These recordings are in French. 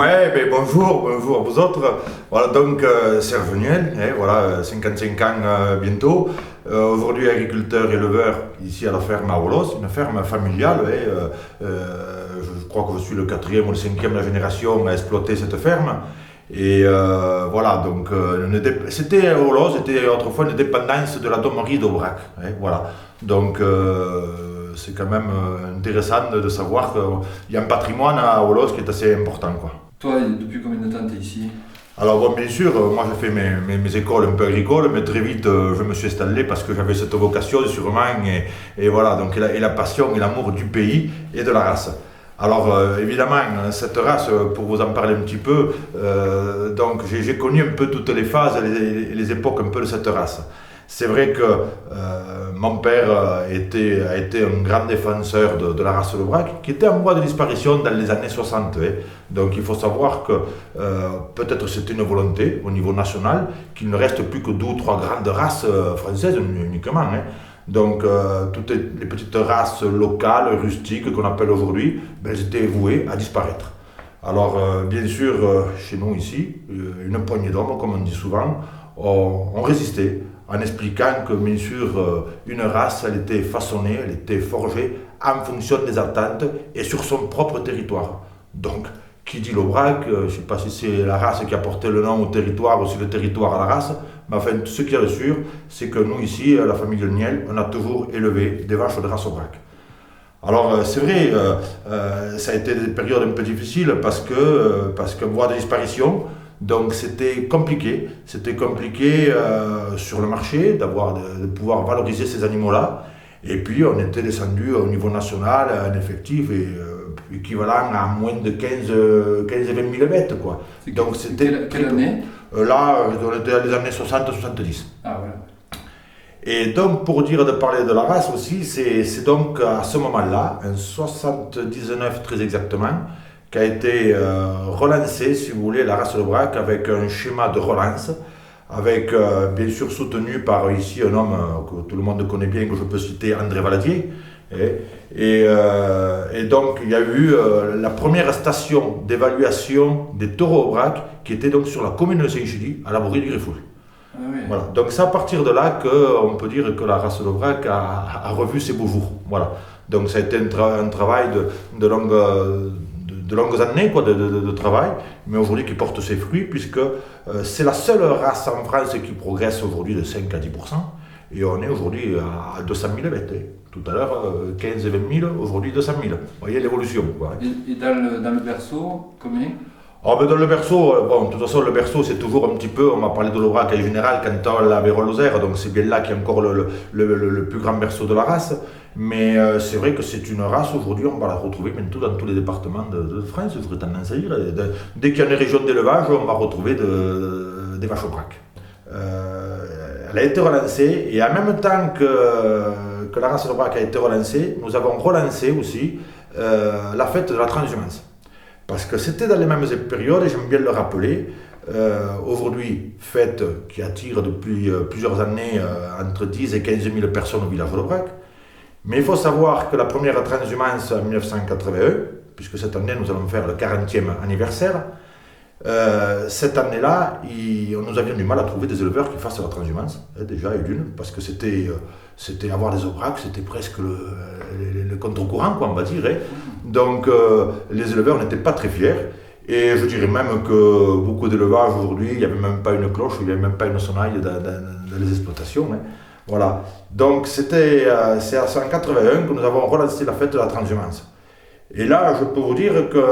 Ouais, ben bonjour vous autres. Voilà donc Serge Nuel, voilà 55 ans bientôt. Aujourd'hui agriculteur éleveur ici à la ferme à Olos, une ferme familiale. Je crois que je suis le quatrième ou le cinquième de la génération à exploiter cette ferme. Et voilà donc c'était Olos, c'était autrefois une dépendance de la domerie d'Aubrac. Voilà donc c'est quand même intéressant de savoir qu'il y a un patrimoine à Olos qui est assez important quoi. Toi, depuis combien de temps tu es ici? Alors bon, bien sûr, moi j'ai fait mes écoles un peu agricoles, mais très vite je me suis installé parce que j'avais cette vocation sûrement, et voilà, donc et la passion et l'amour du pays et de la race. Alors évidemment, cette race, pour vous en parler un petit peu, donc j'ai connu un peu toutes les phases et les époques un peu de cette race. C'est vrai que mon père a été un grand défenseur de la race Aubrac, qui était en voie de disparition dans les années 60. Donc il faut savoir que peut-être c'était une volonté au niveau national, qu'il ne reste plus que deux ou trois grandes races françaises uniquement. Donc toutes les petites races locales, rustiques qu'on appelle aujourd'hui, elles étaient vouées à disparaître. Alors bien sûr, chez nous ici, une poignée d'hommes, comme on dit souvent, ont résisté en expliquant que bien sûr une race, elle était façonnée, elle était forgée en fonction des attentes et sur son propre territoire. Donc, qui dit l'Aubrac, je ne sais pas si c'est la race qui a porté le nom au territoire ou si le territoire à la race, mais enfin, ce qui est sûr, c'est que nous ici, la famille de Niel, on a toujours élevé des vaches de race Aubrac. Alors c'est vrai, ça a été des périodes un peu difficiles parce que voie de disparition. Donc c'était compliqué sur le marché de pouvoir valoriser ces animaux-là. Et puis on était descendu au niveau national un effectif équivalent à moins de 15 et 20 000 bêtes, quoi. Donc c'était quelle année? Là, on était dans les années 60-70. Ah voilà. Et donc, pour dire de parler de la race aussi, c'est donc à ce moment-là, en 79 très exactement, qu'a été relancée, si vous voulez, la race de Aubrac avec un schéma de relance, avec bien sûr soutenu par ici un homme que tout le monde connaît bien, que je peux citer, André Valadier. Et donc, il y a eu la première station d'évaluation des taureaux Aubrac, qui était donc sur la commune de Saint-Gilly, à la Bourrie du Griffoul. Ah oui. Voilà. Donc c'est à partir de là qu'on peut dire que la race d'Aubrac a revu ses beaux jours. Voilà. Donc ça a été un travail de longues années quoi, de travail, mais aujourd'hui qui porte ses fruits, puisque c'est la seule race en France qui progresse aujourd'hui de 5 à 10%, et on est aujourd'hui à 200 000 bêtes. Tout à l'heure, 15 et 20 000, aujourd'hui 200 000. Vous voyez l'évolution, quoi. Et dans le berceau, combien? Oh, ben dans le berceau, bon, de toute façon, le berceau, c'est toujours un petit peu, on va parler de l'Aubrac en général, quand on l'avait Lozère, donc c'est bien là qu'il y a encore le plus grand berceau de la race. Mais c'est vrai que c'est une race, aujourd'hui, on va la retrouver maintenant dans tous les départements de France, j'aurais tendance à dire. Dès qu'il y a une région d'élevage, on va retrouver des vaches Aubrac. Elle a été relancée, et en même temps que la race d'Aubrac a été relancée, nous avons relancé aussi la fête de la transhumance. Parce que c'était dans les mêmes périodes, et j'aime bien le rappeler. Aujourd'hui, fête qui attire depuis plusieurs années entre 10 et 15 000 personnes au village d'Aubrac. Mais il faut savoir que la première transhumance en 1981, puisque cette année nous allons faire le 40e anniversaire, cette année-là, nous avions du mal à trouver des éleveurs qui fassent la transhumance, déjà et d'une, parce que c'était avoir des Aubrac, c'était presque le contre-courant, quoi, on va dire. Donc les éleveurs n'étaient pas très fiers, et je dirais même que beaucoup d'élevages aujourd'hui, il n'y avait même pas une cloche, il n'y avait même pas une sonnaille dans les exploitations. Voilà. Donc c'est en 1981 que nous avons relancé la fête de la transhumance. Et là, je peux vous dire que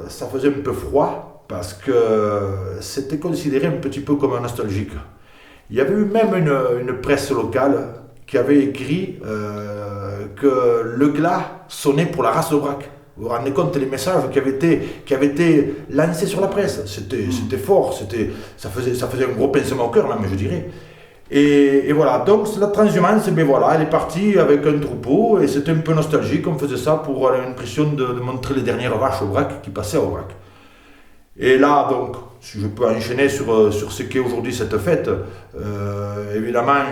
ça faisait un peu froid, parce que c'était considéré un petit peu comme un nostalgique. Il y avait eu même une presse locale qui avait écrit que le glas sonnait pour la race d'Aubrac. Vous vous rendez compte les messages qui avaient été lancés sur la presse. C'était fort, ça faisait un gros pincement au cœur même, je dirais. Et voilà, donc la transhumance, ben voilà, elle est partie avec un troupeau, et c'était un peu nostalgique, on faisait ça pour avoir l'impression de montrer les dernières vaches Aubrac qui passaient à Aubrac. Et là, donc, si je peux enchaîner sur ce qu'est aujourd'hui cette fête, évidemment,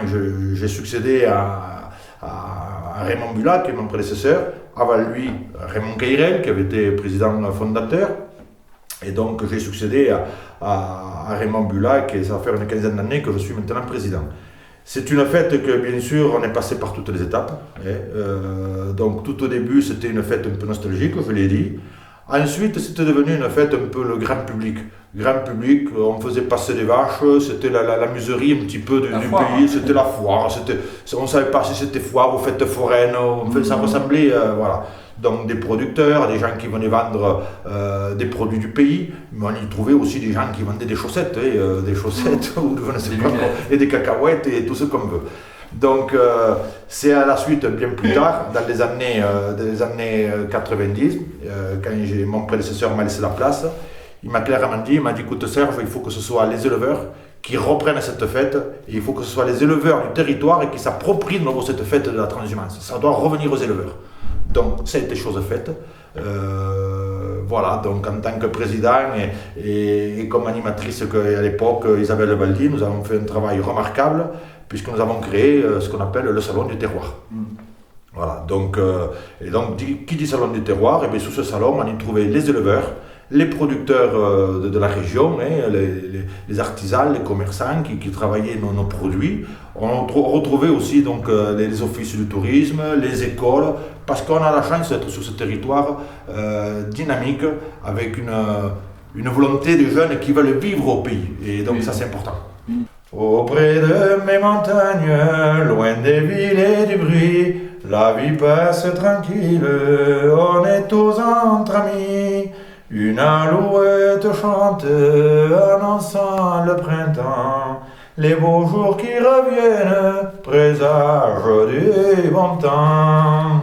j'ai succédé à Raymond Bulat, qui est mon prédécesseur, avant lui Raymond Cayrel, qui avait été président fondateur, Et donc j'ai succédé à Raymond Bulac et ça va faire une quinzaine d'années que je suis maintenant président. C'est une fête que bien sûr on est passé par toutes les étapes. Donc tout au début c'était une fête un peu nostalgique, je l'ai dit. Ensuite c'était devenu une fête un peu le grand public. Grand public, on faisait passer des vaches, c'était la muserie un petit peu du pays, c'était la foire, on ne savait pas si c'était foire ou fête foraine, ça ressemblait, voilà. Donc des producteurs, des gens qui venaient vendre des produits du pays, mais on y trouvait aussi des gens qui vendaient des chaussettes, des chaussettes ou je ne sais pas, et des cacahuètes et tout ce qu'on veut. Donc c'est à la suite, bien plus tard, dans les années 90, quand mon prédécesseur m'a laissé la place, il m'a clairement dit, écoute Serge, il faut que ce soit les éleveurs qui reprennent cette fête, et il faut que ce soit les éleveurs du territoire et qui s'approprient de nouveau cette fête de la transhumance. Ça doit revenir aux éleveurs. Donc ça a été chose faite. Voilà, donc en tant que président et comme animatrice à l'époque, Isabelle Baldi, nous avons fait un travail remarquable puisque nous avons créé ce qu'on appelle le salon du terroir. Voilà, donc qui dit salon du terroir, et bien sous ce salon on y trouvait les éleveurs, les producteurs de la région, les artisans, les commerçants qui travaillaient nos produits. On retrouvait aussi donc, les offices du tourisme, les écoles, parce qu'on a la chance d'être sur ce territoire dynamique, avec une volonté des jeunes qui veulent vivre au pays. Et donc ça c'est important. Auprès de mes montagnes, loin des villes et du bruit, la vie passe tranquille, on est tous entre amis. Une alouette chante, annonçant le printemps, les beaux jours qui reviennent présagent du bon temps.